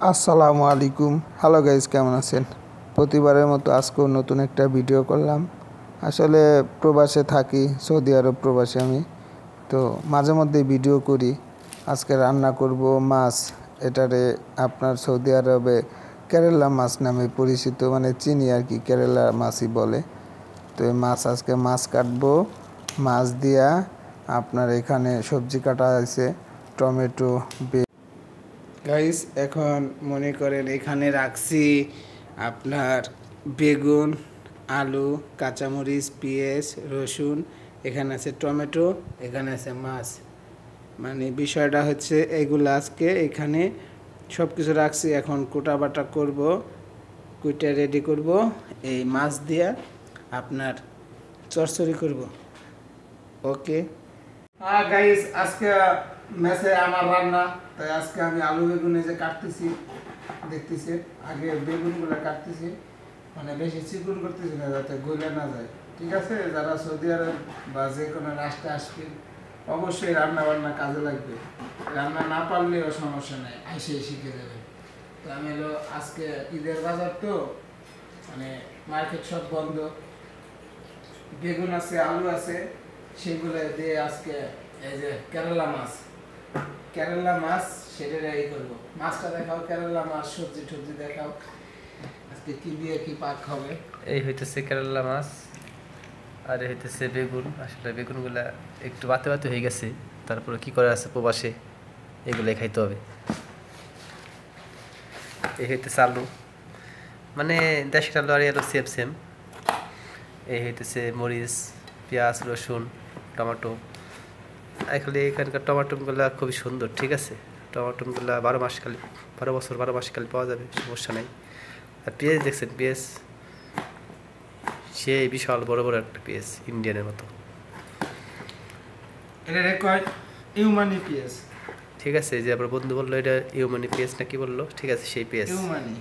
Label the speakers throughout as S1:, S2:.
S1: আসসালামু আলাইকুম। Hello guys, কেমন আছেন? প্রতিবারের মতো আজকেও নতুন একটা ভিডিও করলাম। আসলে প্রবাসে থাকি, সৌদি আরব প্রবাসে আমি, তো মাঝে মধ্যে ভিডিও করি। আজকে রান্না করব মাছ। এটারে আপনার সৌদি আরবে কেরালা মাছ নামে পরিচিত, মানে চিনি আর কি, কেরালা মাছই বলে। তো এই মাছ, আজকে মাছ কাটবো। মাছ দিয়া আপনার এখানে সবজি কাটা আছে, টমেটো। গাইস, এখন মনে করেন এখানে রাখছি আপনার বেগুন, আলু, কাঁচামরিচ, পেঁয়াজ, রসুন, এখানে আছে টমেটো, এখানে আছে মাছ। মানে বিষয়টা হচ্ছে এগুলো আজকে এখানে সব কিছু রাখছি। এখন কোটা বাটা করব, কুইটা রেডি করব, এই মাছ দিয়ে আপনার চচ্চড়ি করব। ওকে। হ্যাঁ গাইস, আজকে মেসে আমার রান্না। তাই আজকে আমি আলু বেগুন যে কাটতেছি, দেখতেছি। আগে বেগুনগুলো কাটতেছি, মানে বেশি চিকন করতেছি না, যাতে গলে না যায়। ঠিক আছে, যারা সৌদি আরব বা যে কোনো রাষ্ট্রে আসবেন, অবশ্যই রান্না বান্না কাজে লাগবে। রান্না না পারলেও সমস্যা নেই, এসে শিখে যাবে। তো আমি হলো আজকে ঈদের বাজার, তো মানে মার্কেট সব বন্ধ। বেগুন আছে, আলু আছে, সেগুলো দিয়ে আজকে এই যে কেরালা মাছ সেটা রেডি করবো। মাছটা দেখাও, কেরালা মাছ, সবজি টবজি দেখাও, আজকে কি দিয়ে কি পাক হবে।
S2: এই হইতেছে কেরালা মাছ, আর এই হইতেছে বেগুন। আসলে বেগুনগুলা একটু বাতে বাতে হয়ে গেছে, তারপরে কি করে আছে প্রবাসে, এগুলাই খাইতে হবে। এই হইতেছে আলু, মানে দেশের আলু আর আলু সেম সেম। এই হইতেছে মরিচ, পেঁয়াজ, রসুন, টমেটো। আসলে এখানকার টমাটোগুলো খুবই সুন্দর। ঠিক আছে, টমাটোগুলো 12 বছর 12 মাস খালি পাওয়া যাবে, সমস্যা নেই। আর পেঁয়াজ দেখছেন, পেঁয়াজ সে বিশাল বড় বড় একটা পেঁয়াজ, ইন্ডিয়ানের মতো।
S1: এটা কয় ইউমানি পেঁয়াজ।
S2: ঠিক আছে, যে আপনার বন্ধু বললো এটা ইউমানি পেঁয়াজ না কি বললো, ঠিক আছে, সেই পেঁয়াজ
S1: ইউমানি।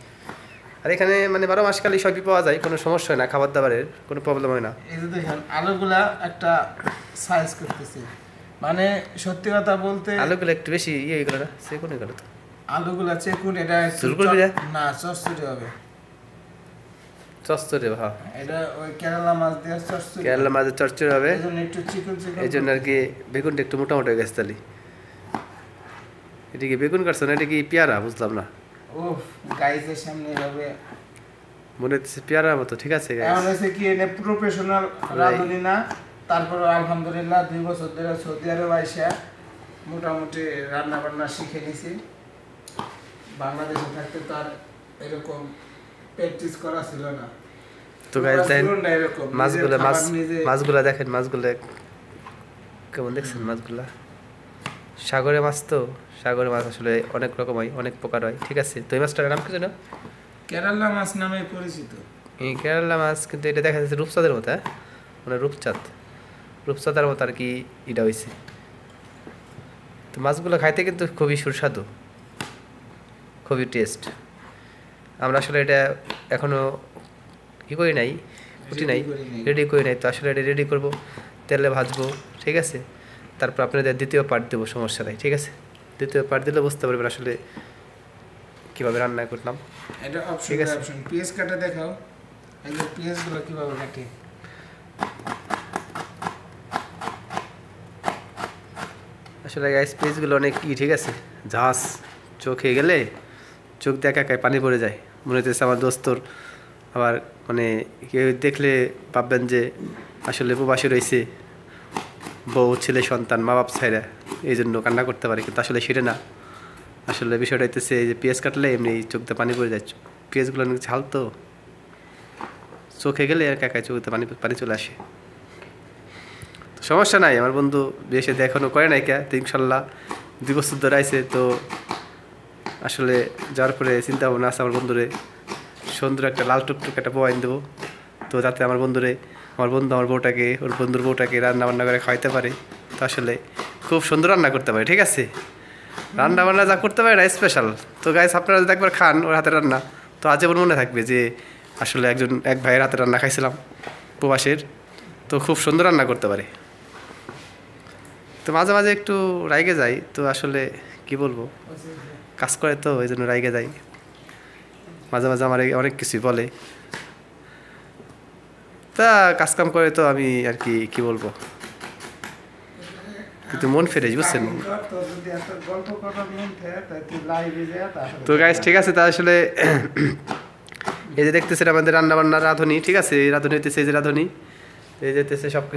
S2: আর এখানে মানে 12 মাস খালি সবই পাওয়া যায়, কোনো সমস্যা হয় না, খাবার দাবারের কোনো প্রবলেম হয় না।
S1: এই যে দেখেন আলুগুলা একটা সাইজ করতেছে, মানে সত্যি কথা বলতে
S2: আলুগুলো একটু বেশি হয়ে গেল না, সে কোন গেল তো
S1: আলুগুলা চেকুন। এটা না চচ্চড়ি হবে,
S2: চচ্চড়ি। হ্যাঁ,
S1: এটা ওই কেরালা মাছ দিয়ে চচ্চড়ি,
S2: কেরালা মাছের চচ্চড়ি হবে।
S1: একটু চিকন চিকন,
S2: এই জন্য আর কি বেগুনটা একটু মোটামুটি হয়ে গেছে। তাহলে এটা কি বেগুন কাটছো না, এটা কি পেয়ারা? বুঝলাম না।
S1: ও গাইজের সামনে এভাবে
S2: মনে হচ্ছে পেয়ারার মতো। ঠিক আছে গাইজ,
S1: এমন হয়েছে কি এনে প্রফেশনাল রাঁধুনি না, তারপরে আলহামদুলিল্লাহ 2 বছর ধরে সৌদি আরব আইসা মোটামুটি রান্না বান্না শিখে নিছি। বাংলাদেশে থাকতে তার এরকম প্র্যাকটিস করা ছিল না।
S2: তো গাইজ দেখেন মাছগুলা দেখেন, মাছগুলা কেমন দেখছেন মাছগুলা। সাগরের মাছ, তো সাগরের মাছ আসলে অনেক রকম হয়, অনেক প্রকার হয়। ঠিক আছে, তো এই মাছটার নাম কি জানো?
S1: কেরালা মাছ নামে পরিচিত
S2: এই কেরালা মাছ, কিন্তু এটা দেখা যাচ্ছে রূপচাঁদের মতো। হ্যাঁ, মানে রূপচাঁদের মতো আর কি এটা হয়েছে। তো মাছগুলো খাইতে কিন্তু খুবই সুস্বাদু, খুবই টেস্ট। আমরা আসলে এটা এখনও করি নাই, রেডি করি নাই। তো আসলে এটা রেডি করবো, তেলে ভাজবো। ঠিক আছে, তারপর আপনাদের দ্বিতীয় পার্ট দেবো, সমস্যা নাই। ঠিক আছে, দ্বিতীয় পার্ট দিলে বুঝতে পারবেন আসলে কীভাবে রান্না করলাম।
S1: এটা অপশন, ঠিক আছে। অপশন পেঁয়াজ কাটা দেখাও, এই যে পেঁয়াজগুলো কীভাবে কাটে।
S2: আসলে গাইস পেঁয়াজগুলো অনেক ঠিক আছে, ঝাঁস, চোখে গেলে চোখ দেখা একাই পানি পড়ে যায়। মনে হচ্ছে আমার দোস্তর, আবার মানে কেউ দেখলে ভাববেন যে আসলে প্রবাসী রয়েছে, বউ, ছেলে, সন্তান, মা বাপ ছাইরা এই জন্য কান্না করতে পারে, কিন্তু আসলে সেটা না। আসলে বিষয়টা হইতেছে এই যে পেঁয়াজ কাটলে এমনি চোখতে পানি পড়ে যায়। পেঁয়াজগুলো অনেক ঝাল, তো চোখে গেলে আর কাকায় চোখতে পানি চলে আসে। সমস্যা নাই, আমার বন্ধু বেশি এখনও করে নাই কে, তো ইনশাল্লাহ 2 বছর ধরে আইছে। তো আসলে যাওয়ার পরে চিন্তা ভাবনা আছে আমার বন্ধুরে সুন্দর একটা লাল টুকটুক একটা বউ আইন দেবো, তো যাতে আমার বন্ধু আমার বউটাকে, ওর বন্ধুর বউটাকে রান্না বান্না করে খাওয়াইতে পারে। তো আসলে খুব সুন্দর রান্না করতে পারে। ঠিক আছে, রান্না বান্না যা করতে পারে না স্পেশাল। তো গাইস, আপনারা যদি একবার খান ওর হাতের রান্না, তো আজীবন মনে থাকবে যে আসলে এক ভাইয়ের হাতের রান্না খাইছিলাম প্রবাসের। তো খুব সুন্দর রান্না করতে পারে। তো মাঝে মাঝে একটু রাইগে যাই, তো আসলে কি বলবো, কাজ করে তো এই জন্য রাইগে যায়, মাঝে মাঝে আমার অনেক কিছুই বলে। তা কাজকাম করে তো আমি আর কি বলবো, কিন্তু মন ফ্রেশ বুঝছেন। তো গাইস ঠিক আছে, তা আসলে এই যে দেখতেছেন আমাদের রান্না বান্নার রাঁধুনি, ঠিক আছে, এই রাঁধুনি হইতেছে, এই যে রাঁধুনি, এই যেতেছে সব কিছু।